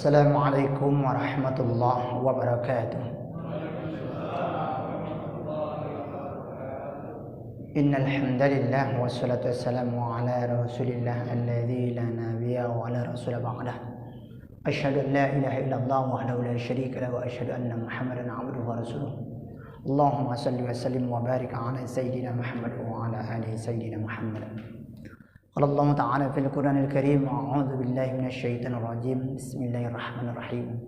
Assalamualaikum warahmatullahi wabarakatuh. Innal hamdalillah wassalatu wassalamu ala rasulillah alladzi la nabiyya wa ala rasul ba'dah. Asyhadu an la ilaha illallah wahdahu la syarika lahu wa asyhadu anna Muhammadan 'abduhu wa rasuluh. Allahumma shalli wa sallim wa barik ala sayyidina Muhammad wa ala ali sayyidina Muhammad. Qala Allah Ta'ala fil Qur'anil Karim, a'udzu billahi minasy syaithanir rajim. Bismillahirrahmanirrahim.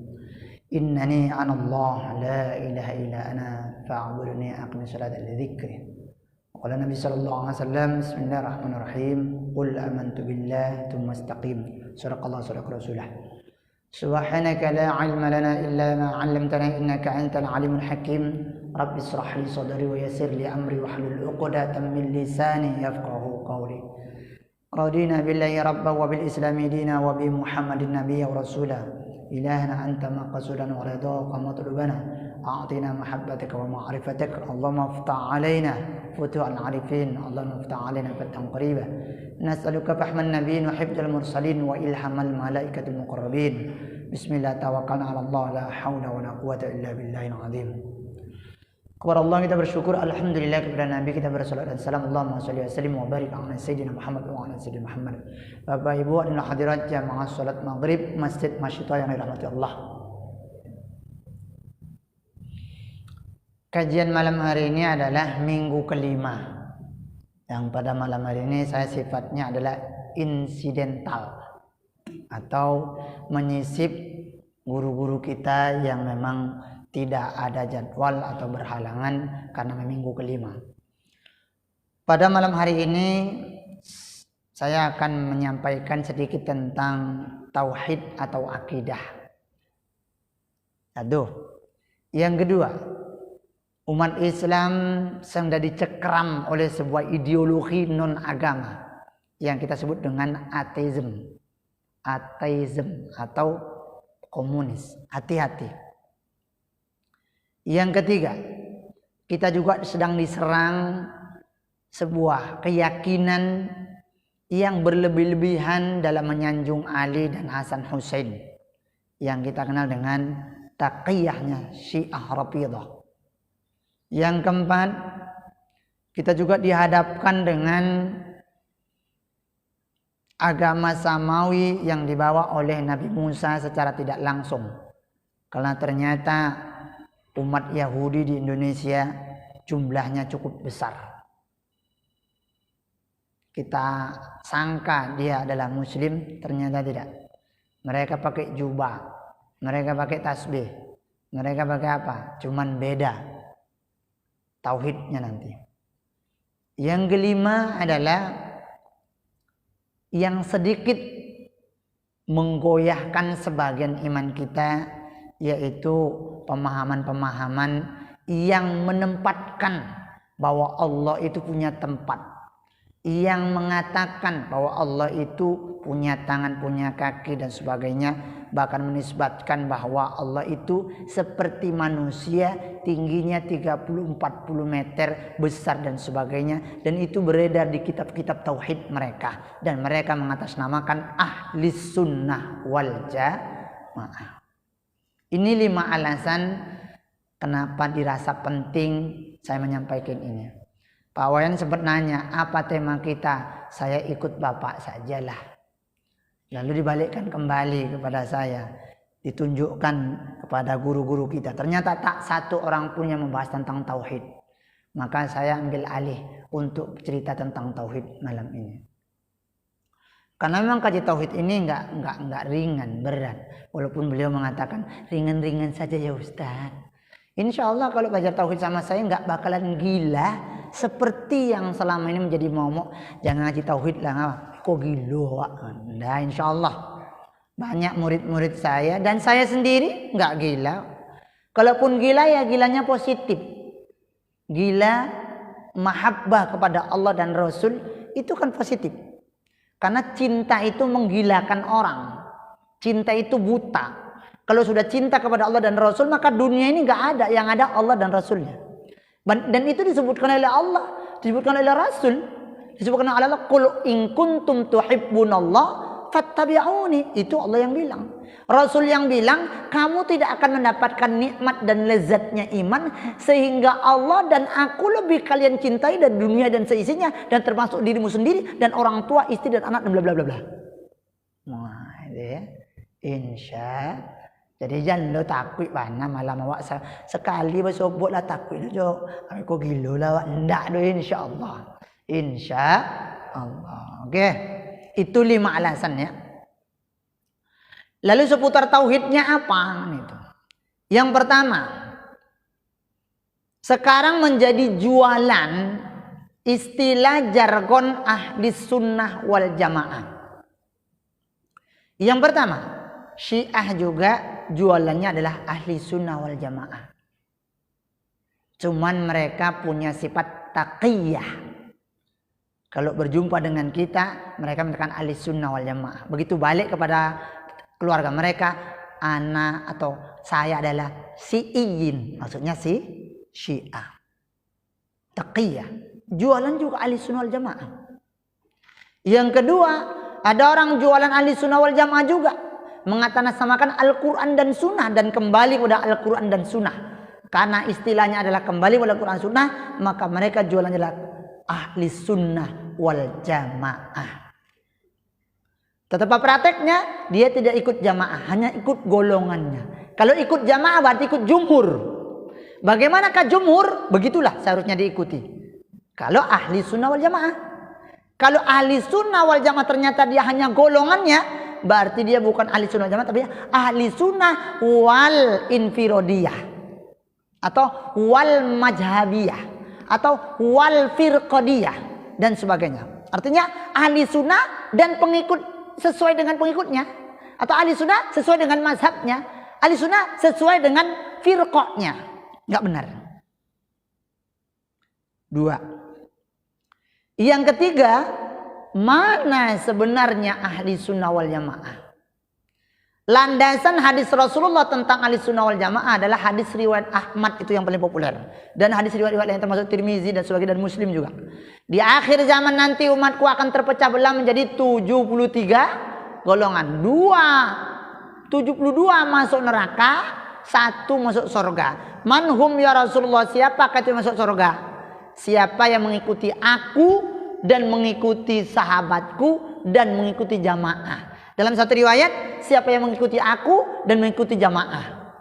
Innani ana Allah la ilaha illa ana fa'budni aqim salata li dzikri. Qala Nabi sallallahu alaihi wasallam, bismillahirrahmanirrahim. Qul amantu billahi tsumma istaqim. Sadaqallahu sadaqa rasulah. Subhanaka la 'ilma lana illa ma 'allamtana innaka antal alimul hakim. Rabbi ishrah li sadri wa yassir li amri wahlul 'uqdatam min lisani yafqahu qawli. Radina billahi rabba wa bil islami dina wa bi Muhammadin nabiyya wa rasula. Ilahna anta maqsudan wa ridha wa matlubana. A'tina mahabbataka wa ma'rifataka. Allahumma iftah alaina futuhal arifin. Allahumma iftah alaina fathan qariba. Nas'aluka fahman nabiyyin wa hifdzal mursalin wa ilhamal malaikatil muqarrabin. Bismillah tawakkalna 'ala Allah la haula wa la quwwata illa billahil azim. Kepada Allah kita bersyukur, alhamdulillah, kepada Nabi kita bersalat dan salam. Allahumma shalli wa sallim wa barik ala sayyidina Muhammad wa ala sayyidina Muhammad. Bapak Ibu dan hadirat jamaah salat Maghrib Masjid Masyidah yang dirahmati Allah. Kajian malam hari ini adalah minggu kelima. Yang pada malam hari ini saya sifatnya adalah insidental atau menyisip guru-guru kita yang memang tidak ada jadwal atau berhalangan karena minggu kelima. Pada malam hari ini saya akan menyampaikan sedikit tentang tauhid atau akidah. Yang kedua, umat Islam sedang dicekram oleh sebuah ideologi non agama yang kita sebut dengan ateisme atau komunis. Hati-hati. Yang ketiga, kita juga sedang diserang sebuah keyakinan yang berlebih-lebihan dalam menyanjung Ali dan Hasan Hussein yang kita kenal dengan taqiyahnya Syiah Rafidhah. Yang keempat, kita juga dihadapkan dengan agama Samawi yang dibawa oleh Nabi Musa secara tidak langsung. Karena ternyata umat Yahudi di Indonesia jumlahnya cukup besar. Kita sangka dia adalah muslim, ternyata tidak. Mereka pakai jubah, mereka pakai tasbih, mereka pakai apa? Cuman beda tauhidnya nanti. Yang kelima adalah yang sedikit menggoyahkan sebagian iman kita, yaitu pemahaman-pemahaman yang menempatkan bahwa Allah itu punya tempat, yang mengatakan bahwa Allah itu punya tangan, punya kaki dan sebagainya, bahkan menisbatkan bahwa Allah itu seperti manusia, tingginya 30-40 meter, besar dan sebagainya, dan itu beredar di kitab-kitab tauhid mereka, dan mereka mengatasnamakan ahli sunnah wal jamaah. Ini 5 alasan kenapa dirasa penting saya menyampaikan ini. Pak Wayan sempat nanya, apa tema kita? Saya ikut Bapak sajalah. Lalu dibalikkan kembali kepada saya. Ditunjukkan kepada guru-guru kita. Ternyata tak satu orang pun yang membahas tentang tauhid. Maka saya ambil alih untuk cerita tentang tauhid malam ini. Karena memang kaji tauhid ini enggak ringan, berat. Walaupun beliau mengatakan ringan-ringan saja ya Ustaz. Insya Allah kalau belajar tauhid sama saya enggak bakalan gila seperti yang selama ini menjadi momok. Jangan ngaji tauhid lah, kok gila. Nah, insya Allah banyak murid-murid saya dan saya sendiri enggak gila. Kalaupun gila ya gilanya positif. Gila mahabbah kepada Allah dan Rasul itu kan positif. Karena cinta itu menggilakan orang. Cinta itu buta. Kalau sudah cinta kepada Allah dan Rasul, maka dunia ini gak ada. Yang ada Allah dan Rasulnya. Dan itu disebutkan oleh Allah. Disebutkan oleh Rasul. Disebutkan oleh Allah. Qul in kuntum tuhibbunallah fattabi'uni. Itu Allah yang bilang. Rasul yang bilang, kamu tidak akan mendapatkan nikmat dan lezatnya iman sehingga Allah dan aku lebih kalian cintai dari dunia dan seisinya, dan termasuk dirimu sendiri dan orang tua, istri dan anak, dan bla bla bla bla. Wah, itu ya. Insya. Jadi jangan lo takut mana malam awak sekali bersobot lah takut lo. Aku gila lah awak ndak do, insyaallah. Insyaallah. Oke. Itu 5 alasannya. Lalu seputar tauhidnya apa itu? Yang pertama, sekarang menjadi jualan istilah jargon ahli sunnah wal jamaah. Yang pertama, Syiah juga jualannya adalah ahli sunnah wal jamaah. Cuman mereka punya sifat taqiyah. Kalau berjumpa dengan kita, mereka mengatakan ahli sunnah wal jamaah. Begitu balik kepada keluarga mereka, ana atau saya adalah Syi'iyin, maksudnya si Syiah. Taqiyah. Jualan juga ahli sunnah wal jamaah. Yang kedua, ada orang jualan ahli sunnah wal jamaah juga, mengatasnamakan Al-Quran dan Sunnah dan kembali pada Al-Quran dan Sunnah. Karena istilahnya adalah kembali pada Al-Quran dan Sunnah, maka mereka jualannya adalah ahli sunnah wal jamaah. Tetapi prakteknya dia tidak ikut jamaah, hanya ikut golongannya. Kalau ikut jamaah berarti ikut jumhur. Bagaimanakah jumhur? Begitulah seharusnya diikuti. Kalau ahli sunnah wal jamaah. Kalau ahli sunnah wal jamaah ternyata dia hanya golongannya, berarti dia bukan ahli sunnah wal jamaah, tapi ahli sunnah wal infirodiyah, atau wal majhabiyah, atau wal firqadiyah, dan sebagainya. Artinya ahli sunnah dan pengikut sesuai dengan pengikutnya, atau ahli sunnah sesuai dengan mazhabnya, ahli sunnah sesuai dengan firqahnya. Nggak benar. 2. Yang ketiga, mana sebenarnya ahli sunnah wal jamaah? Landasan hadis Rasulullah tentang ahli sunnah wal jamaah adalah hadis riwayat Ahmad, itu yang paling populer, dan hadis riwayat lain termasuk Tirmizi dan sebagian, dan Muslim juga. Di akhir zaman nanti umatku akan terpecah belah menjadi 73 golongan. 72 masuk neraka, 1 masuk surga. Manhum ya Rasulullah, siapa kata masuk surga? Siapa yang mengikuti aku dan mengikuti sahabatku dan mengikuti jamaah. Dalam satu riwayat, siapa yang mengikuti aku dan mengikuti jamaah.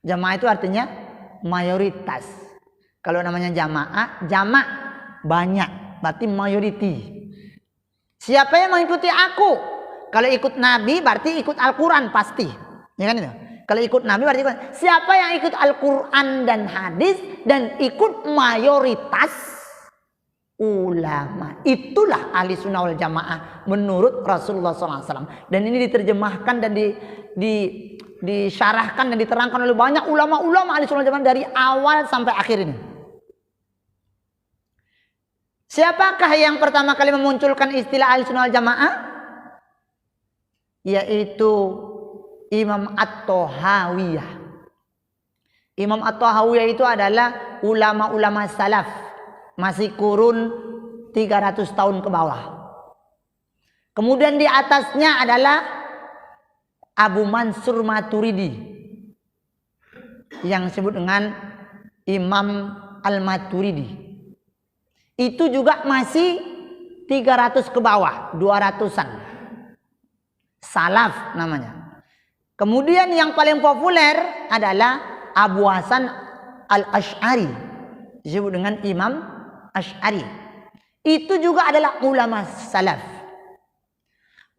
Jamaah itu artinya mayoritas. Kalau namanya jamaah, jamak banyak, berarti mayoriti. Siapa yang mengikuti aku? Kalau ikut Nabi berarti ikut Al-Quran pasti. Ya kan itu? Kalau ikut Nabi berarti ikut. Siapa yang ikut Al-Quran dan hadis dan ikut mayoritas ulama, itulah ahli sunnah wal jamaah menurut Rasulullah SAW. Dan ini diterjemahkan dan disyarahkan dan diterangkan oleh banyak ulama-ulama ahli sunnah wal jamaah dari awal sampai akhir ini. Siapakah yang pertama kali memunculkan istilah ahli sunnah wal jamaah? Yaitu Imam At-Tahawiyah. Imam At-Tahawiyah itu adalah ulama-ulama salaf, masih kurun 300 tahun ke bawah. Kemudian di atasnya adalah Abu Mansur Maturidi, yang disebut dengan Imam Al-Maturidi. Itu juga masih 300 ke bawah, 200-an. Salaf namanya. Kemudian yang paling populer adalah Abu Hasan Al-Asy'ari, disebut dengan Imam Asy'ari. Itu juga adalah ulama salaf.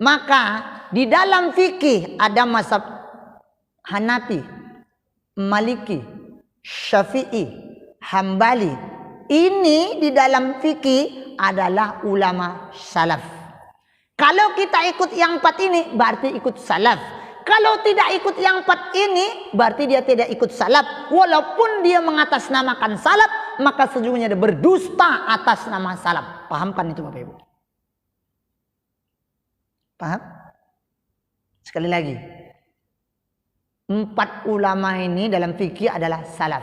Maka di dalam fikih ada mazhab Hanafi, Maliki, Syafi'i, Hambali. Ini di dalam fikih adalah ulama salaf. Kalau kita ikut yang 4 ini berarti ikut salaf. Kalau tidak ikut yang 4 ini berarti dia tidak ikut salaf. Walaupun dia mengatasnamakan salaf, maka sesungguhnya dia berdusta atas nama salaf. Pahamkan itu Bapak Ibu. Paham? Sekali lagi. 4 ulama ini dalam fikih adalah salaf.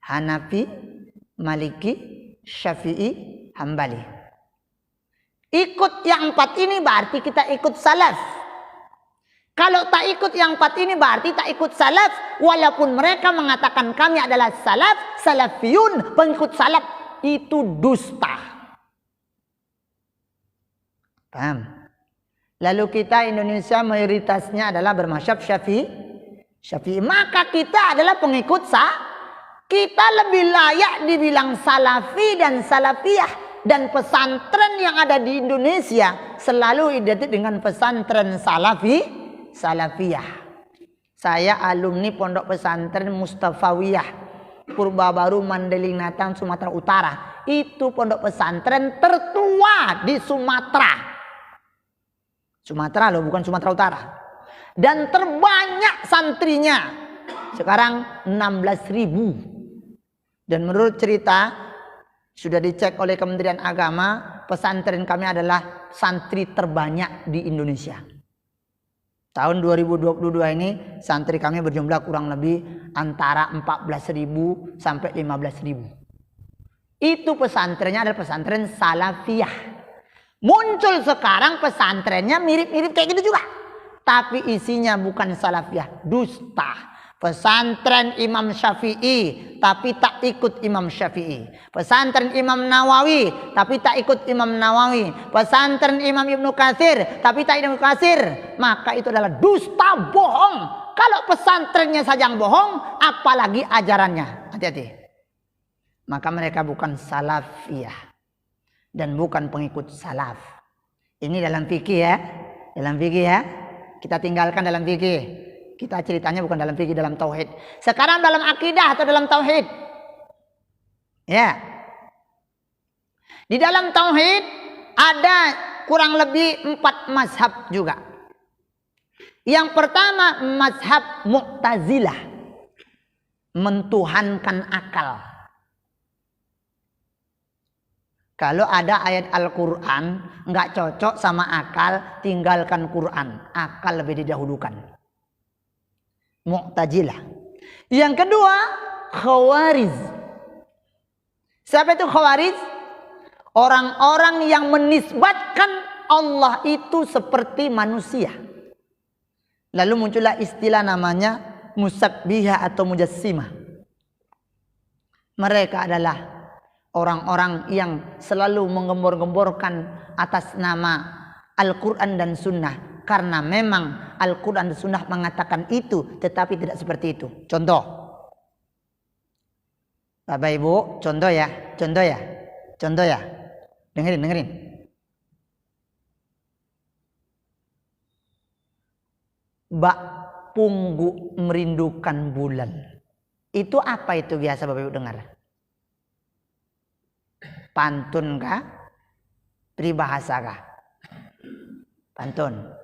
Hanafi, Maliki, Syafi'i, Hambali. Ikut yang 4 ini berarti kita ikut salaf. Kalau tak ikut yang 4 ini berarti tak ikut salaf. Walaupun mereka mengatakan kami adalah salaf, salafiyun, pengikut salaf, itu dusta. Paham? Lalu kita Indonesia mayoritasnya adalah bermazhab Syafi'i. Maka kita adalah pengikut kita lebih layak dibilang salafi dan salafiyah. Dan pesantren yang ada di Indonesia selalu identik dengan pesantren salafiyah. Saya alumni Pondok Pesantren Mustafawiyah Purbabaru Mandeling Natang Sumatera Utara. Itu pondok pesantren tertua di Sumatera. Sumatera loh, bukan Sumatera Utara. Dan terbanyak santrinya. Sekarang 16.000. Dan menurut cerita sudah dicek oleh Kementerian Agama, pesantren kami adalah santri terbanyak di Indonesia. Tahun 2022 ini santri kami berjumlah kurang lebih antara 14.000 sampai 15.000. Itu pesantrennya adalah pesantren salafiyah. Muncul sekarang pesantrennya mirip-mirip kayak gitu juga. Tapi isinya bukan salafiyah, dusta. Pesantren Imam Syafi'i tapi tak ikut Imam Syafi'i. Pesantren Imam Nawawi tapi tak ikut Imam Nawawi. Pesantren Imam Ibnu Katsir tapi tak ikut Ibnu Katsir. Maka itu adalah dusta, bohong. Kalau pesantrennya saja yang bohong, apalagi ajarannya. Hati-hati. Maka mereka bukan salafiyah dan bukan pengikut salaf. Ini dalam fikih ya. Dalam fikih ya. Kita tinggalkan dalam fikih. Kita ceritanya bukan dalam fikih, dalam tauhid. Sekarang dalam akidah atau dalam tauhid. Ya. Di dalam tauhid ada kurang lebih 4 mazhab juga. Yang pertama mazhab Mu'tazilah. Mentuhankan akal. Kalau ada ayat Al-Quran nggak cocok sama akal, tinggalkan Quran. Akal lebih didahulukan. Mu'tazilah. Yang kedua, Khawarij. Siapa itu Khawarij? Orang-orang yang menisbatkan Allah itu seperti manusia. Lalu muncullah istilah namanya musabbihah atau mujassimah. Mereka adalah orang-orang yang selalu menggembor-gemborkan atas nama Al-Quran dan Sunnah. Karena memang Al-Quran dan Sunnah mengatakan itu, tetapi tidak seperti itu. Contoh. Bapak Ibu, contoh ya. Dengerin. Bak punggu merindukan bulan. Itu apa itu biasa Bapak Ibu dengar? Pantun kah? Peribahasa kah? Pantun.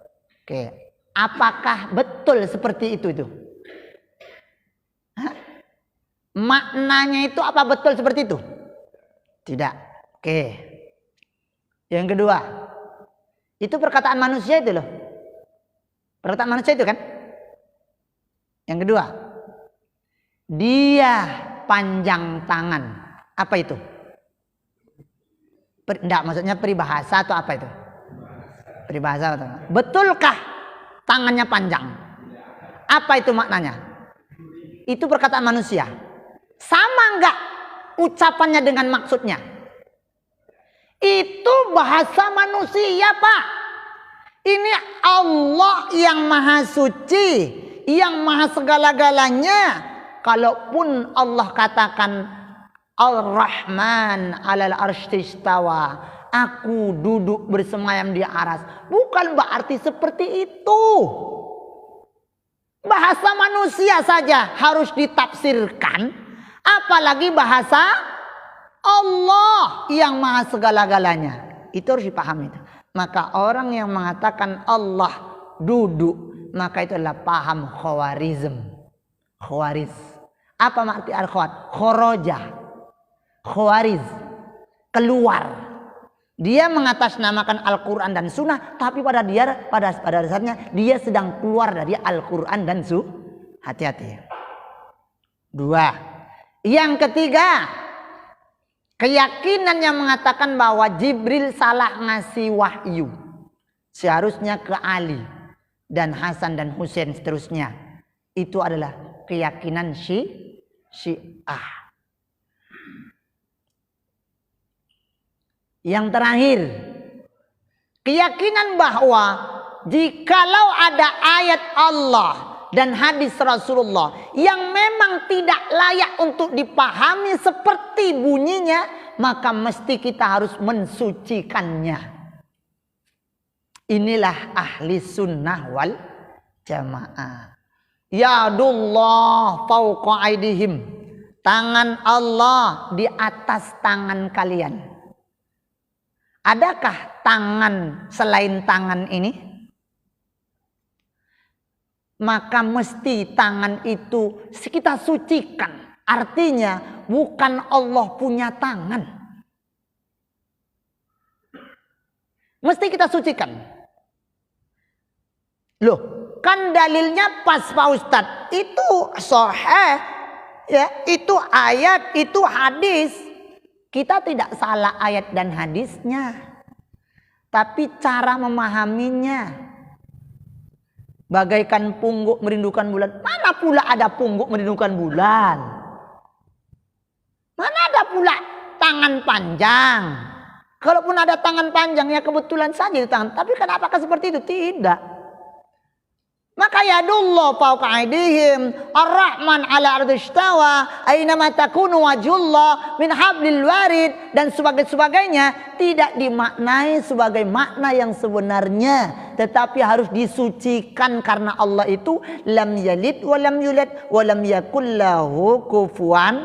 Oke, apakah betul seperti itu? Hah? Maknanya itu apa betul seperti itu? Tidak. Oke. Yang kedua, itu perkataan manusia itu loh. Perkataan manusia itu kan? Yang kedua, dia panjang tangan. Apa itu? Enggak, maksudnya peribahasa atau apa itu? Peribahasa atau apa? Betulkah tangannya panjang? Apa itu maknanya? Itu perkataan manusia. Sama enggak ucapannya dengan maksudnya? Itu bahasa manusia, Pak. Ini Allah yang maha suci, yang maha segala-galanya. Kalaupun Allah katakan Ar-Rahman 'alal arsy istawa, aku duduk bersemayam di aras, bukan berarti seperti itu. Bahasa manusia saja harus ditafsirkan, apalagi bahasa Allah yang maha segala-galanya. Itu harus dipahami. Maka orang yang mengatakan Allah duduk, maka itu adalah paham Khawarizm. Khawariz. Apa makna al-khawat? Khoroja. Khawariz. Keluar. Dia mengatasnamakan Al-Quran dan Sunnah, tapi pada dasarnya dia sedang keluar dari Al-Quran dan Sunnah. Hati-hati. 2. Yang ketiga, Keyakinan yang mengatakan bahwa Jibril salah ngasih wahyu. Seharusnya ke Ali dan Hasan dan Husain seterusnya. Itu adalah keyakinan Syiah. Yang terakhir, keyakinan bahwa jikalau ada ayat Allah dan hadis Rasulullah yang memang tidak layak untuk dipahami seperti bunyinya, maka mesti kita harus mensucikannya. Inilah ahli sunnah wal jamaah. Yadullah fauqa aidihim. Tangan Allah di atas tangan kalian. Adakah tangan selain tangan ini? Maka mesti tangan itu kita sucikan. Artinya bukan Allah punya tangan. Mesti kita sucikan. Loh, kan dalilnya pas Pak Ustadz. Itu sahih, ya, itu ayat, itu hadis. Kita tidak salah ayat dan hadisnya, tapi cara memahaminya. Bagaikan pungguk merindukan bulan. Mana pula ada pungguk merindukan bulan? Mana ada pula tangan panjang? Kalaupun ada tangan panjang ya kebetulan saja di tangan. Tapi kenapa seperti itu? Tidak. Maka yadullah fauqa aydihim ar-rahman ala ardi istawa aynama takunu wajhullah min hablil warid dan sebagainya tidak dimaknai sebagai makna yang sebenarnya, tetapi harus disucikan karena Allah itu lam yalid wa lam yulad wa lam yakul lahu kufuwan.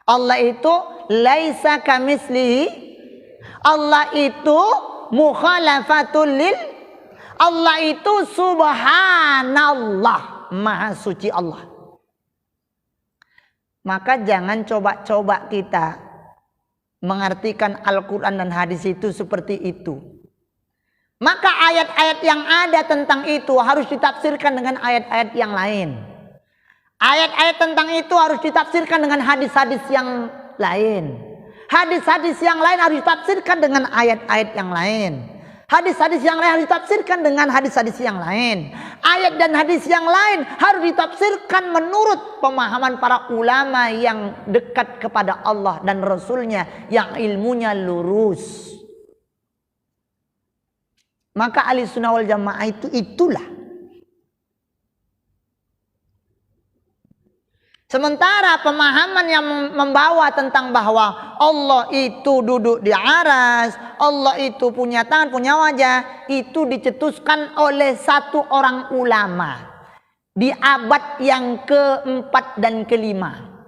Allah itu laisa kamislihi. Allah itu mukhalafatul lil. Allah itu subhanallah, maha suci Allah. Maka jangan coba-coba kita mengartikan Al-Quran dan hadis itu seperti itu. Maka ayat-ayat yang ada tentang itu harus ditafsirkan dengan ayat-ayat yang lain. Ayat-ayat tentang itu harus ditafsirkan dengan hadis-hadis yang lain. Hadis-hadis yang lain harus ditafsirkan dengan ayat-ayat yang lain. Hadis-hadis yang lain harus ditafsirkan dengan hadis-hadis yang lain. Ayat dan hadis yang lain harus ditafsirkan menurut pemahaman para ulama yang dekat kepada Allah dan Rasulnya, yang ilmunya lurus. Maka ahli sunnah wal jamaah itulah. Sementara pemahaman yang membawa tentang bahwa Allah itu duduk di aras, Allah itu punya tangan, punya wajah, itu dicetuskan oleh satu orang ulama di abad yang keempat dan kelima.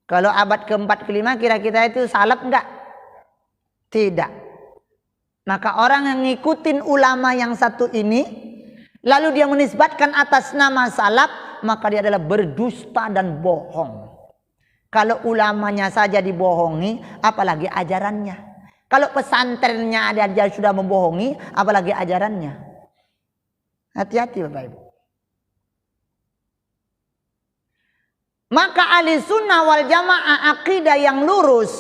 Kalau abad keempat kelima kira-kira itu salaf enggak? Tidak. Maka orang yang ngikutin ulama yang satu ini, lalu dia menisbatkan atas nama salaf, maka dia adalah berdusta dan bohong. Kalau ulamanya saja dibohongi, apalagi ajarannya. Kalau pesantrennya ada dia sudah membohongi, apalagi ajarannya. Hati-hati Bapak Ibu. Maka ahli sunnah wal jamaah akidah yang lurus,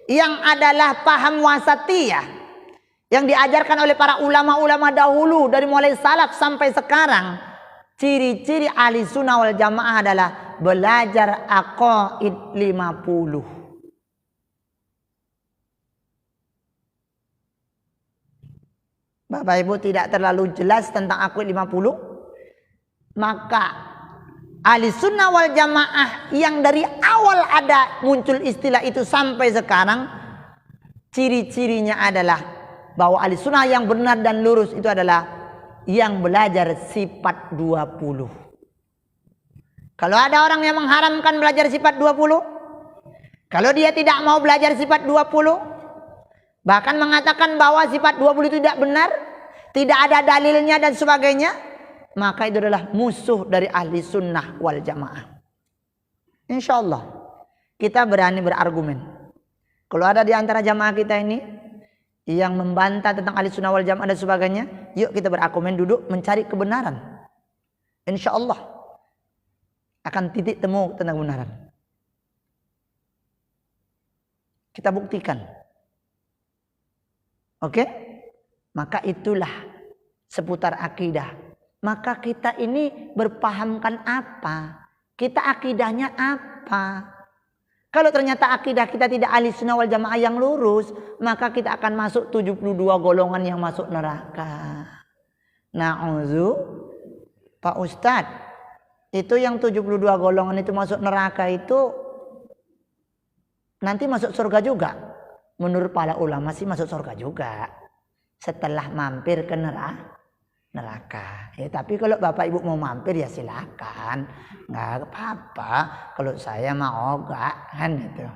yang adalah paham wasatiyah, yang diajarkan oleh para ulama-ulama dahulu dari mulai salaf sampai sekarang. Ciri-ciri ahli sunnah wal jamaah adalah belajar aqaid 50. Bapak Ibu tidak terlalu jelas tentang aqaid 50? Maka ahli sunnah wal jamaah yang dari awal ada muncul istilah itu sampai sekarang, ciri-cirinya adalah bahwa ahli sunnah yang benar dan lurus itu adalah yang belajar sifat 20. Kalau ada orang yang mengharamkan belajar sifat 20, kalau dia tidak mau belajar sifat 20, bahkan mengatakan bahwa sifat 20 itu tidak benar, tidak ada dalilnya dan sebagainya, maka itu adalah musuh dari ahli sunnah wal jamaah. Insya Allah kita berani berargumen. Kalau ada di antara jamaah kita ini yang membantah tentang ahli sunnah wal jamaah dan sebagainya, yuk kita berargumen, duduk mencari kebenaran. Insya Allah akan titik temu tentang kebenaran. Kita buktikan. Oke? Maka itulah seputar akidah. Maka kita ini berpahamkan apa? Kita akidahnya apa? Kalau ternyata akidah kita tidak ahli sunnah wal jamaah yang lurus, maka kita akan masuk 72 golongan yang masuk neraka. Na'udzu, Pak Ustadz, itu yang 72 golongan itu masuk neraka itu nanti masuk surga juga. Menurut para ulama sih masuk surga juga setelah mampir ke neraka. Ya, tapi kalau Bapak Ibu mau mampir ya silakan, nggak apa-apa. Kalau saya mau ogah kan gitu,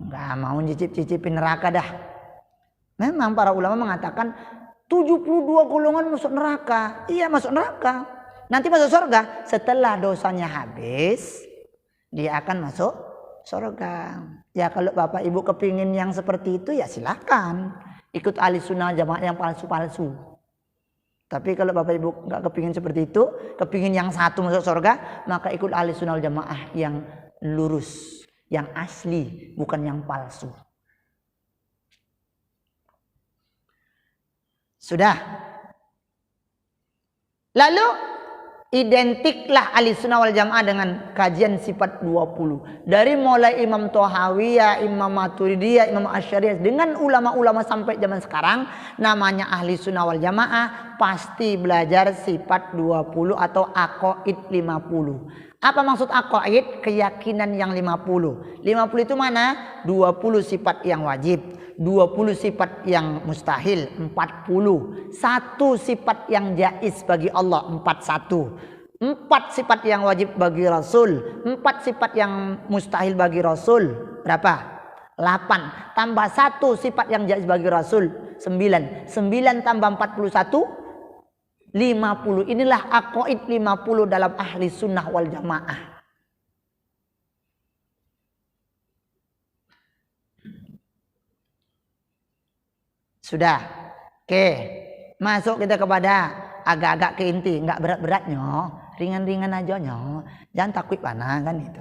nggak mau cicip-cicipin neraka dah. Memang para ulama mengatakan 72 golongan masuk neraka. Iya masuk neraka. Nanti masuk surga setelah dosanya habis, dia akan masuk surga. Ya kalau Bapak Ibu kepingin yang seperti itu ya silakan ikut ahli sunnah jamaah yang palsu-palsu. Tapi kalau Bapak Ibu nggak kepingin seperti itu, kepingin yang satu masuk surga, maka ikut ahli sunnah jamaah yang lurus, yang asli, bukan yang palsu. Sudah. Lalu identiklah ahli sunnah wal jamaah dengan kajian sifat 20. Dari mulai Imam Tohawiyah, Imam Maturidiyah, Imam Asy'ariyah dengan ulama-ulama sampai zaman sekarang namanya ahli sunnah wal jamaah pasti belajar sifat 20 atau aqaid 50. Apa maksud aqaid? Keyakinan yang 50. 50 itu mana? 20 sifat yang wajib, 20 sifat yang mustahil, 40. Satu sifat yang jaiz bagi Allah, 41. 4 sifat yang wajib bagi Rasul, 4 sifat yang mustahil bagi Rasul. Berapa? 8. Tambah 1 sifat yang jaiz bagi Rasul, 9. 9 tambah 41, 50. Inilah aqaid 50 dalam ahli sunnah wal jamaah. Sudah. Oke. Masuk kita kepada agak-agak ke inti. Enggak berat-beratnya. Ringan-ringan aja. Jangan takut panah kan itu.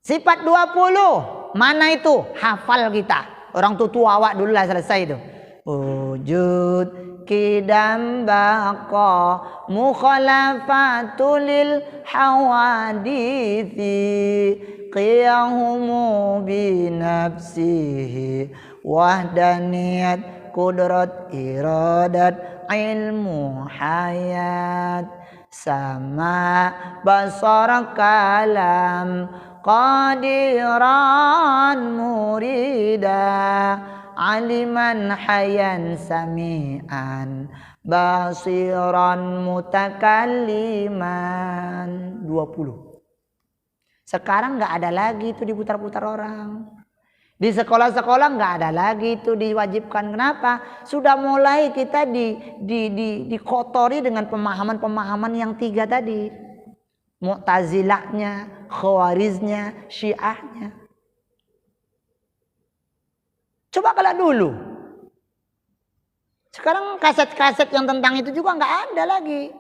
Sifat 20. Mana itu? Hafal kita. Orang tua awak dulu lah selesai itu. Wujud kidam baqa mukhalafatulil hawadithi qiyahumu binafsihi wahdaniyat kudrat iradat ilmu hayat sama basar kalam qadiran murida aliman hayan sami'an basiran mutakalliman. 20. Sekarang nggak ada lagi itu diputar-putar orang. Di sekolah-sekolah nggak ada lagi itu diwajibkan. Kenapa? Sudah mulai kita dikotori dengan pemahaman-pemahaman yang 3 tadi. Mu'tazilahnya, Khawariznya, Syiahnya. Coba kalau dulu. Sekarang kaset-kaset yang tentang itu juga nggak ada lagi.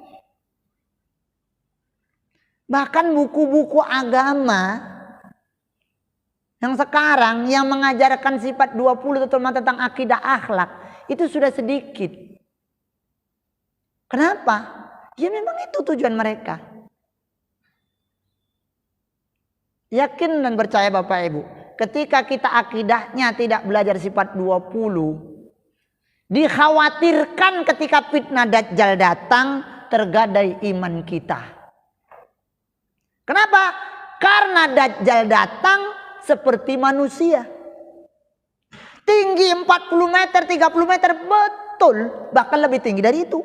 Bahkan buku-buku agama yang sekarang yang mengajarkan sifat 20 terutama tentang akidah akhlak itu sudah sedikit. Kenapa? Ya memang itu tujuan mereka. Yakin dan percaya Bapak Ibu, ketika kita akidahnya tidak belajar sifat 20, dikhawatirkan ketika fitnah Dajjal datang tergadai iman kita. Kenapa? Karena Dajjal datang seperti manusia. Tinggi 40 meter, 30 meter, betul. Bahkan lebih tinggi dari itu.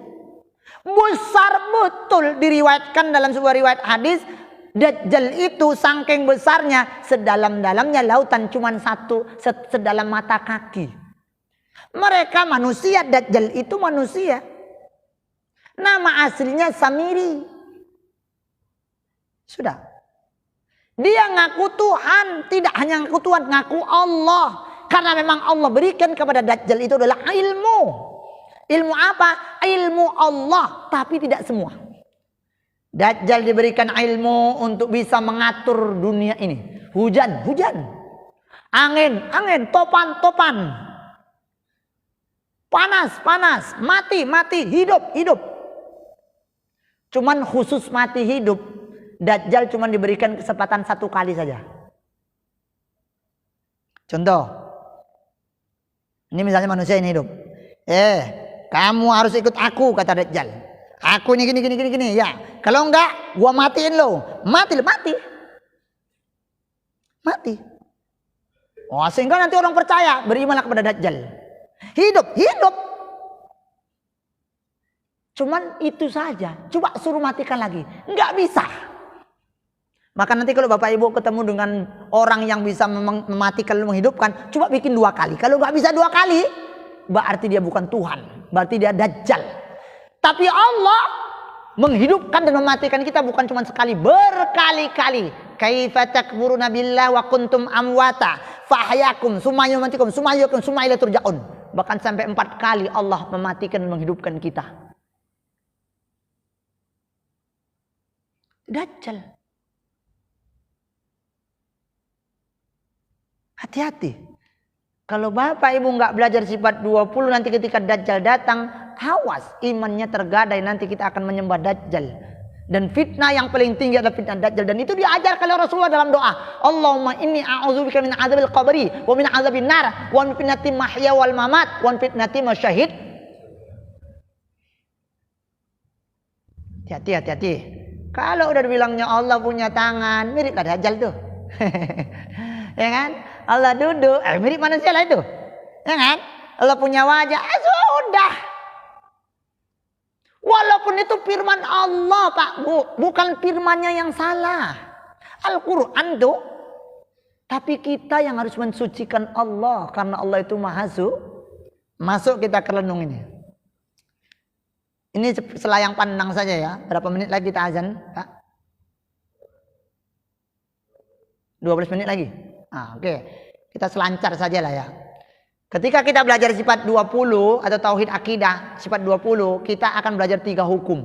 Besar betul. Diriwayatkan dalam sebuah riwayat hadis, Dajjal itu saking besarnya, sedalam-dalamnya lautan cuma sedalam mata kaki. Mereka manusia, Dajjal itu manusia. Nama aslinya Samiri. Sudah. Dia ngaku Tuhan, tidak hanya ngaku Tuhan, ngaku Allah. Karena memang Allah berikan kepada Dajjal itu adalah ilmu. Ilmu apa? Ilmu Allah, tapi tidak semua. Dajjal diberikan ilmu untuk bisa mengatur dunia ini. Hujan. Angin, angin, topan, topan. Panas, panas, mati, mati, hidup, hidup. Cuman khusus mati hidup, Dajjal cuman diberikan kesempatan 1 kali saja. Contoh, ini misalnya manusia ini hidup. Kamu harus ikut aku, kata Dajjal. Aku ini gini, ya. Kalau enggak, gua matiin lo. Mati. Oh, sehingga nanti orang percaya, berimanlah kepada Dajjal. Hidup. Cuman itu saja. Coba suruh matikan lagi. Enggak bisa. Maka nanti kalau Bapak Ibu ketemu dengan orang yang bisa mematikan dan menghidupkan, coba bikin 2 kali. Kalau enggak bisa 2 kali, berarti dia bukan Tuhan. Berarti dia Dajjal. Tapi Allah menghidupkan dan mematikan kita bukan cuma sekali, berkali-kali. Kaifa takfuruna billah wa kuntum amwata fahyakum summa yumatikum summa yuhyikum summa ilaihi turja'un. Bahkan sampai 4 kali Allah mematikan dan menghidupkan kita. Dajjal. Hati-hati. Kalau Bapak Ibu nggak belajar sifat 20, nanti ketika Dajjal datang, awas, imannya tergadai, nanti kita akan menyembah Dajjal. Dan fitnah yang paling tinggi adalah fitnah Dajjal. Dan itu diajarkan oleh Rasulullah dalam doa. Allahumma inni a'udzubika min adzabil qabri wa min adzabin nar wa min fitnati mahya wal mamat wa min fitnati masyahid. Hati-hati. Kalau udah dibilangnya Allah punya tangan, miriplah Dajjal tuh. Ya kan? Allah duduk, mirip manusia lah itu. Ya kan? Allah punya wajah, sudah. Walaupun itu firman Allah, Pak, Bu, bukan firmannya yang salah. Al-Quran tuh. Tapi kita yang harus mensucikan Allah, karena Allah itu maha suci. Masuk kita ke renung ini. Ini selayang pandang saja ya. Berapa menit lagi kita azan, Pak? 12 menit lagi. Oke. Kita selancar saja lah ya. Ketika kita belajar sifat 20 atau tauhid akidah sifat 20, kita akan belajar 3 hukum.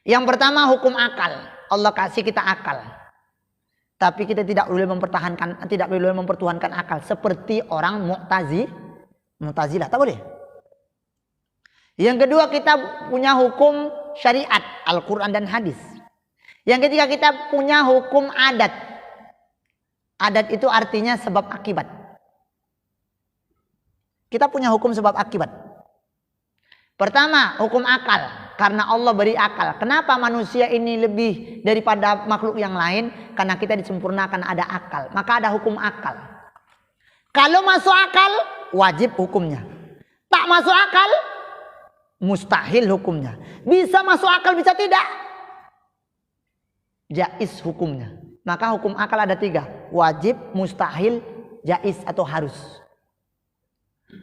Yang pertama hukum akal. Allah kasih kita akal. Tapi kita tidak boleh mempertuhankan akal seperti orang Mu'tazilah, tak boleh. Yang kedua kita punya hukum syariat, Al-Qur'an dan hadis. Yang ketiga kita punya hukum adat. Adat itu artinya sebab akibat. Kita punya hukum sebab akibat. Pertama, hukum akal. Karena Allah beri akal. Kenapa manusia ini lebih daripada makhluk yang lain? Karena kita disempurnakan ada akal. Maka ada hukum akal. Kalau masuk akal, wajib hukumnya. Tak masuk akal, mustahil hukumnya. Bisa masuk akal, bisa tidak. Jaiz hukumnya. Maka hukum akal ada 3. Wajib, mustahil, jaiz atau harus.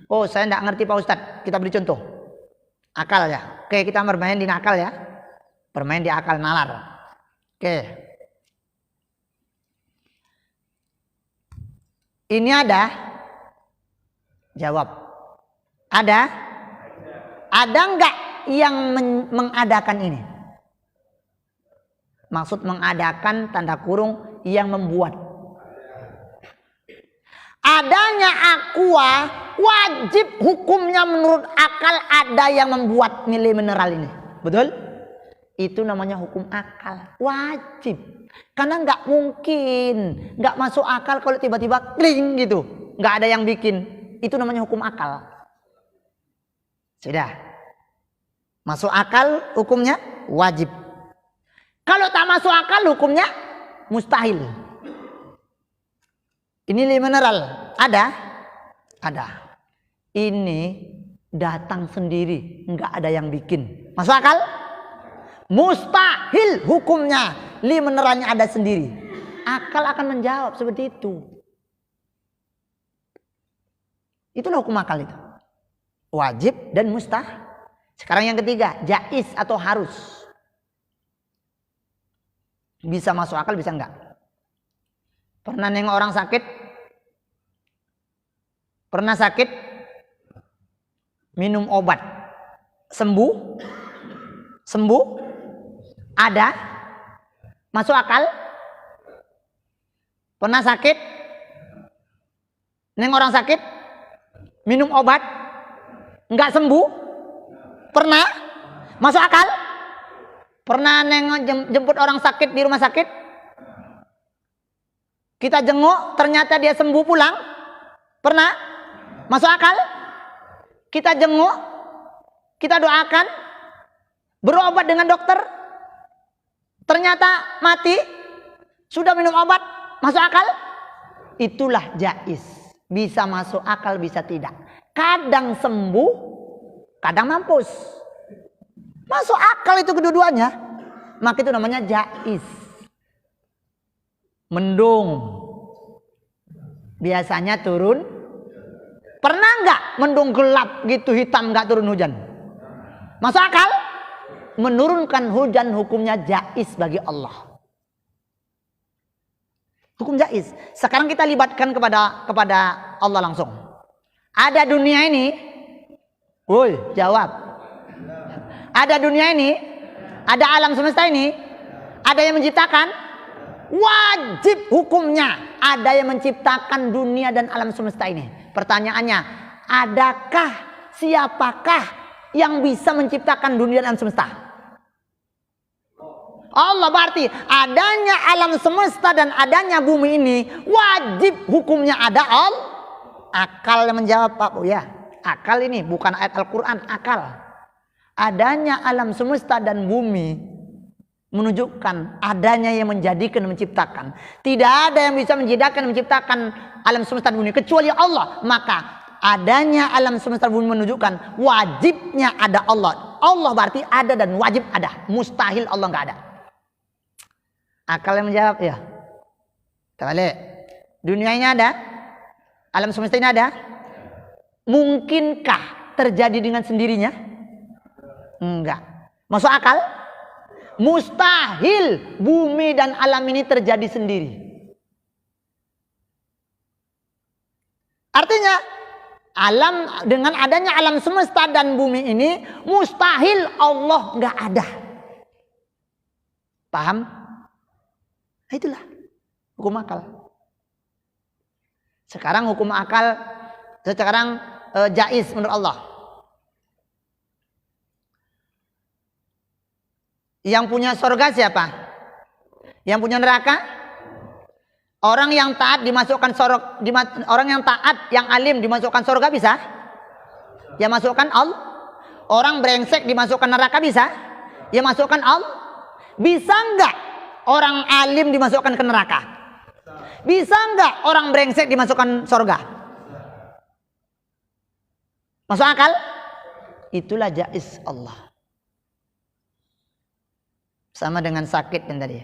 Oh, saya tidak ngerti Pak Ustadz. Kita beri contoh. Akal ya. Oke, kita bermain di akal ya. Bermain di akal nalar. Oke. Ini ada? Jawab. Ada? Ada enggak yang mengadakan ini? Maksud mengadakan tanda kurung yang membuat. Adanya aqua wajib hukumnya menurut akal ada yang membuat nilai mineral ini. Betul? Itu namanya hukum akal. Wajib. Karena nggak mungkin. Nggak masuk akal kalau tiba-tiba kling gitu. Nggak ada yang bikin. Itu namanya hukum akal. Sudah. Masuk akal hukumnya wajib. Kalau tak masuk akal hukumnya mustahil. Ini nilai mineral. Ada? Ada. Ini datang sendiri. Enggak ada yang bikin. Masuk akal? Mustahil hukumnya. Nilai mineralnya ada sendiri. Akal akan menjawab seperti itu. Itulah hukum akal itu. Wajib dan mustahil. Sekarang yang ketiga. Jaiz atau harus. Bisa masuk akal, bisa enggak. Pernah nengok orang sakit? Pernah sakit? Minum obat. Sembuh? Sembuh? Ada? Masuk akal? Pernah sakit? Neng orang sakit, minum obat, nggak sembuh? Pernah? Masuk akal? Pernah neng jemput orang sakit di rumah sakit? Kita jenguk, ternyata dia sembuh pulang? Pernah? Masuk akal? Kita jenguk, kita doakan, berobat dengan dokter, ternyata mati, sudah minum obat, masuk akal? Itulah jaiz. Bisa masuk akal, bisa tidak. Kadang sembuh, kadang mampus. Masuk akal itu kedua-duanya. Maka itu namanya jaiz. Mendung. Biasanya turun. Pernah nggak mendung gelap gitu hitam nggak turun hujan? Masuk akal? Menurunkan hujan hukumnya jaiz bagi Allah. Hukum jaiz. Sekarang kita libatkan kepada Allah langsung. Ada dunia ini. Woi, jawab. Ada dunia ini, ada alam semesta ini, ada yang menciptakan. Wajib hukumnya ada yang menciptakan dunia dan alam semesta ini. Pertanyaannya, adakah, siapakah yang bisa menciptakan dunia dan alam semesta? Allah. Berarti adanya alam semesta dan adanya bumi ini wajib hukumnya ada Allah. Akal yang menjawab Pak Buya. Akal ini bukan ayat Al-Quran, akal. Adanya alam semesta dan bumi menunjukkan adanya yang menjadikan dan menciptakan. Tidak ada yang bisa menciptakan alam semesta dan bumi kecuali Allah. Maka adanya alam semesta dan bumi menunjukkan wajibnya ada Allah. Allah berarti ada dan wajib ada. Mustahil Allah nggak ada. Akal yang menjawab ya. Kita balik. Dunia ini ada, alam semesta ini ada. Mungkinkah terjadi dengan sendirinya? Enggak. Masuk akal? Mustahil bumi dan alam ini terjadi sendiri. Artinya alam, dengan adanya alam semesta dan bumi ini mustahil Allah nggak ada. Paham? Nah, itulah hukum akal. Sekarang hukum akal, sekarang jaiz menurut Allah. Yang punya surga siapa? Yang punya neraka? Orang yang taat dimasukkan surga, orang yang taat, yang alim dimasukkan surga bisa? Ya masukkan Allah. Orang brengsek dimasukkan neraka bisa? Ya masukkan Allah. Bisa enggak orang alim dimasukkan ke neraka? Bisa enggak orang brengsek dimasukkan surga? Masuk akal? Itulah jaiz Allah. Sama dengan sakit yang tadi.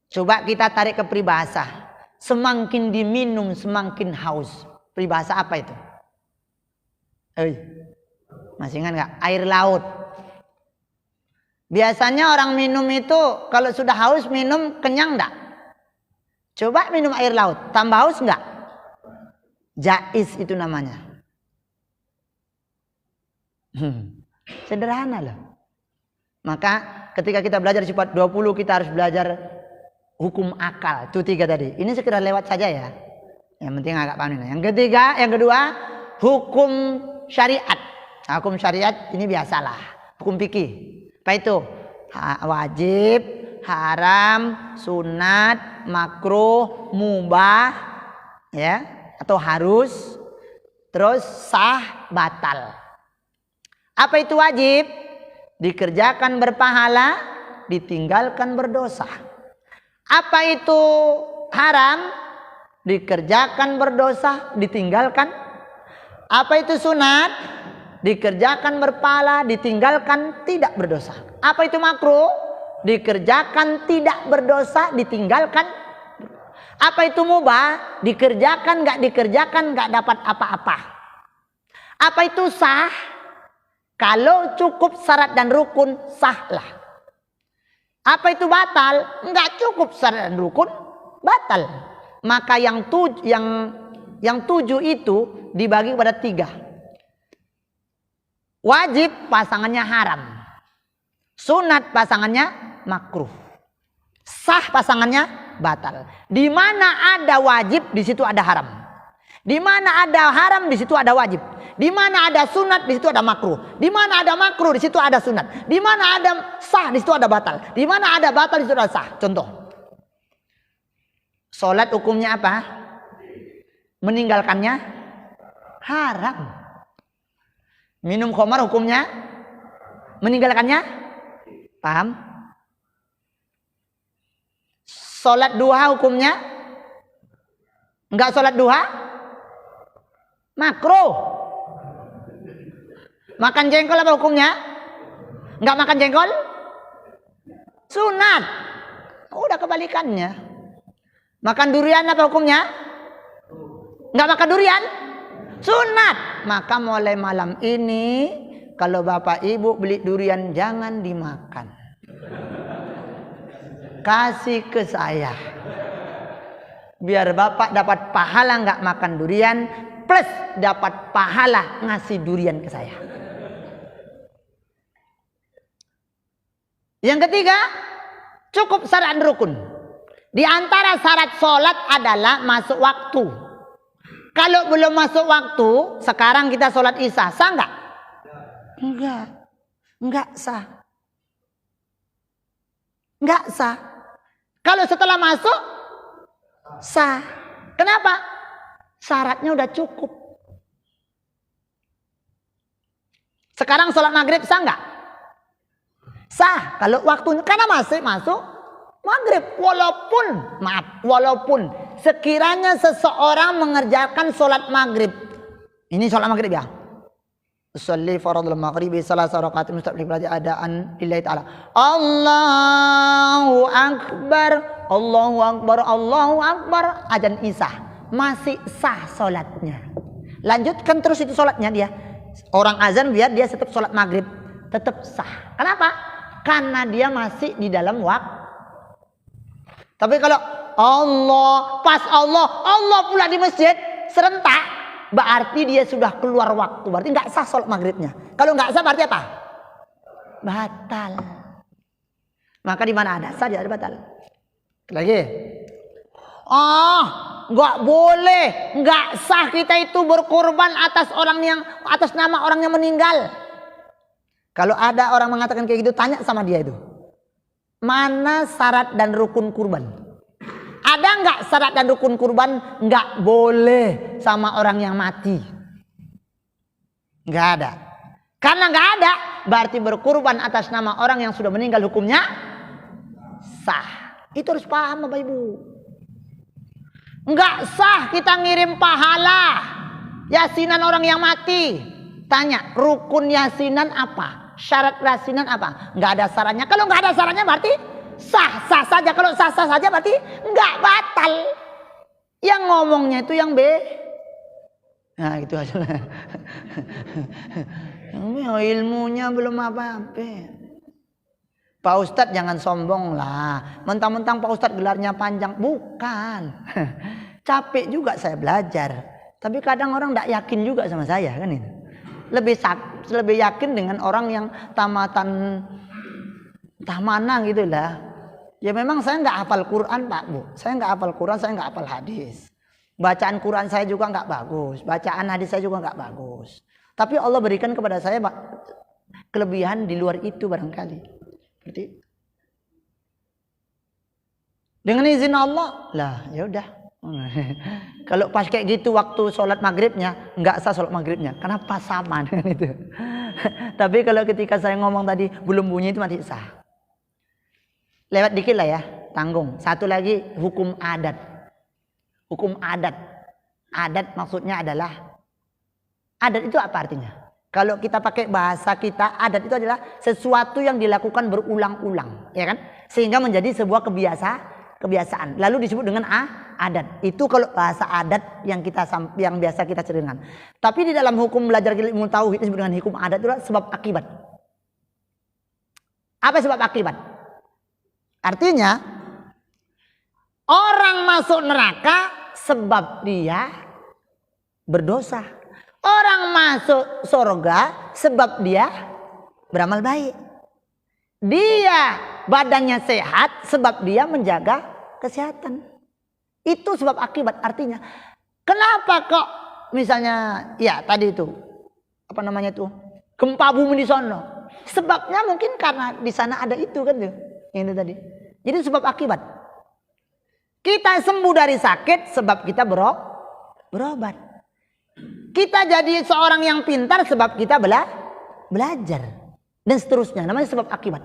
Coba kita tarik ke peribahasa. Semakin diminum semakin haus. Peribahasa apa itu? Masih ingat nggak? Air laut. Biasanya orang minum itu kalau sudah haus minum kenyang enggak? Coba minum air laut. Tambah haus enggak? Jaiz itu namanya. Sederhana loh. Maka ketika kita belajar sifat 20 kita harus belajar hukum akal. Itu 3 tadi. Ini sekedar lewat saja ya. Yang penting agak paham. Yang kedua hukum syariat. Nah, hukum syariat ini biasalah. Hukum fikih. Apa itu? Wajib, haram, sunat, makruh, mubah, ya, atau harus, terus sah, batal. Apa itu wajib? Dikerjakan berpahala, ditinggalkan berdosa. Apa itu haram? Dikerjakan berdosa, ditinggalkan. Apa itu sunat? Dikerjakan berpahala, ditinggalkan tidak berdosa. Apa itu makruh? Dikerjakan tidak berdosa, ditinggalkan. Apa itu mubah? Dikerjakan nggak dikerjakan nggak dapat apa-apa. Apa itu sah? Kalau cukup syarat dan rukun, sahlah. Apa itu batal? Nggak cukup syarat dan rukun, batal. Maka yang 7 itu dibagi pada 3. Wajib pasangannya haram. Sunat pasangannya makruh. Sah pasangannya batal. Di mana ada wajib, di situ ada haram. Di mana ada haram, di situ ada wajib. Di mana ada sunat, di situ ada makruh. Di mana ada makruh, di situ ada sunat. Di mana ada sah, di situ ada batal. Di mana ada batal, di situ ada sah. Contoh. Salat hukumnya apa? Meninggalkannya haram. Minum khamar hukumnya meninggalkannya paham? Salat duha hukumnya enggak salat duha makruh. Makan jengkol apa hukumnya? Enggak makan jengkol sunat. Udah kebalikannya. Makan durian apa hukumnya? Enggak makan durian sunat. Maka mulai malam ini kalau bapak ibu beli durian jangan dimakan. Kasih ke saya. Biar bapak dapat pahala nggak makan durian plus dapat pahala ngasih durian ke saya. Yang ketiga, cukup syarat rukun. Di antara syarat sholat adalah masuk waktu. Kalau belum masuk waktu, sekarang kita sholat isya, sah nggak? Enggak sah. Enggak sah. Kalau setelah masuk, sah. Kenapa? Syaratnya udah cukup. Sekarang sholat maghrib sah nggak? Sah. Kalau waktunya, karena masih masuk maghrib. Walaupun sekiranya seseorang mengerjakan sholat maghrib. Ini sholat maghrib ya. Usolli faradul maghribi salasa rakaat mustaqbil berarti adaan lillahi ta'ala. Allahu akbar, Allahu akbar, Allahu akbar. Adzan isya masih sah sholatnya. Lanjutkan terus itu sholatnya dia. Orang azan biar dia tetap sholat maghrib tetap sah. Kenapa? Karena dia masih di dalam waktu. Tapi kalau Allah pula di masjid serentak, berarti dia sudah keluar waktu. Berarti nggak sah sholat maghribnya. Kalau nggak sah berarti apa? Batal. Maka di mana ada sah dia ada batal. Lagi. Nggak boleh, nggak sah kita itu berkorban atas nama orang yang meninggal. Kalau ada orang mengatakan kayak gitu, tanya sama dia itu. Mana syarat dan rukun kurban? Ada nggak syarat dan rukun kurban? Nggak boleh sama orang yang mati. Nggak ada. Karena nggak ada, berarti berkurban atas nama orang yang sudah meninggal hukumnya sah. Itu harus paham Bapak Ibu. Nggak sah kita ngirim pahala yasinan orang yang mati. Tanya, rukun yasinan apa? Syarat yasinan apa? Nggak ada syaratnya. Kalau nggak ada syaratnya berarti sah-sah saja. Kalau sah-sah saja berarti nggak batal. Yang ngomongnya itu yang B. Nah gitu aja. Ilmunya belum apa-apa. Pak Ustadz jangan sombong lah. Mentang-mentang Pak Ustadz gelarnya panjang. Bukan. Capek juga saya belajar. Tapi kadang orang tidak yakin juga sama saya kan itu. Lebih yakin dengan orang yang mana gitu lah. Ya memang saya nggak hafal Quran Pak Bu. Saya nggak hafal Quran, saya nggak hafal hadis. Bacaan Quran saya juga nggak bagus. Bacaan hadis saya juga nggak bagus. Tapi Allah berikan kepada saya kelebihan di luar itu barangkali. Seperti dengan izin Allah lah, ya udah. Kalau pas kayak gitu waktu sholat maghribnya nggak sah sholat maghribnya. Kenapa sama itu? Tapi kalau ketika saya ngomong tadi belum bunyi itu masih sah. Lewat dikit lah ya, tanggung. Satu lagi hukum adat. Hukum adat. Adat maksudnya adalah adat itu apa artinya? Kalau kita pakai bahasa kita, adat itu adalah sesuatu yang dilakukan berulang-ulang, ya kan? Sehingga menjadi sebuah kebiasaan. Lalu disebut dengan adat. Itu kalau bahasa adat yang biasa kita ceritakan. Tapi di dalam hukum belajar ilmu tauhid disebut dengan hukum adat itu adalah sebab akibat. Apa sebab akibat? Artinya orang masuk neraka sebab dia berdosa. Orang masuk surga sebab dia beramal baik. Dia badannya sehat sebab dia menjaga kesehatan. Itu sebab akibat. Artinya Kenapa kok misalnya ya tadi itu apa namanya tuh gempa bumi di sono? Sebabnya mungkin karena di sana ada itu kan tuh. Yang itu tadi. Jadi sebab akibat. Kita sembuh dari sakit sebab kita berobat. Kita jadi seorang yang pintar sebab kita belajar. Dan seterusnya. Namanya sebab akibat.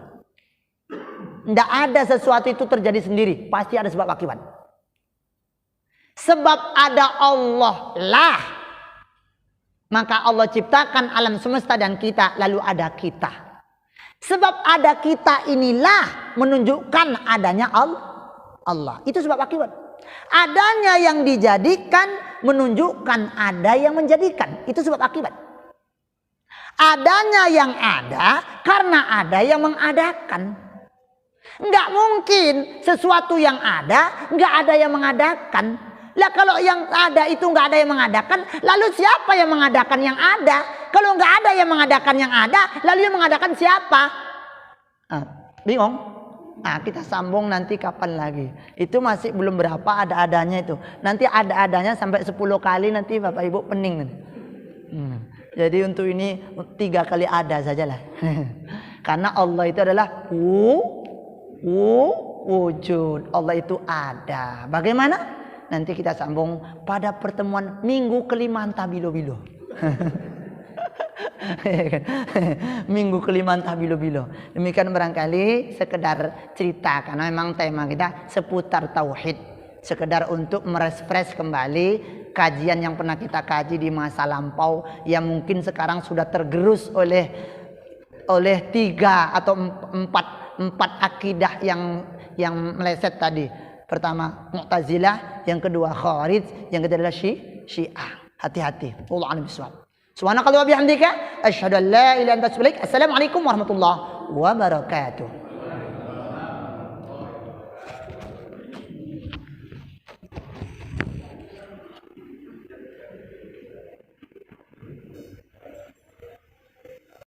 Tidak ada sesuatu itu terjadi sendiri. Pasti ada sebab akibat. Sebab ada Allah lah. Maka Allah ciptakan alam semesta dan kita. Lalu ada kita. Sebab ada kita inilah menunjukkan adanya Allah. Itu sebab akibat. Adanya yang dijadikan menunjukkan ada yang menjadikan. Itu sebab akibat. Adanya yang ada karena ada yang mengadakan. Enggak mungkin sesuatu yang ada enggak ada yang mengadakan. Lah kalau yang ada itu enggak ada yang mengadakan, lalu siapa yang mengadakan yang ada? Kalau enggak ada yang mengadakan yang ada, lalu yang mengadakan siapa? Bingung? Nah, kita sambung nanti kapan lagi. Itu masih belum berapa ada-adanya itu. Nanti ada-adanya sampai 10 kali nanti Bapak Ibu pening. Jadi untuk ini 3 kali ada sajalah. Karena Allah itu adalah wujud. Allah itu ada. Bagaimana? Nanti kita sambung pada pertemuan minggu kelima entah bilo-bilo. Minggu kelima entah bilo-bilo. Demikian barangkali sekedar cerita karena memang tema kita seputar tauhid. Sekedar untuk merefresh kembali kajian yang pernah kita kaji di masa lampau yang mungkin sekarang sudah tergerus oleh 3 atau 4 akidah yang meleset tadi. Pertama Mu'tazilah, yang kedua Khawarij, yang ketiga adalah Syiah. Hati-hati. Wallahu a'lam bishawab. Subhanakallah wa bihamdika asyhadu an la ilaha illa anta astaghfiruka wa atubu ilaik. Assalamualaikum warahmatullahi wabarakatuh.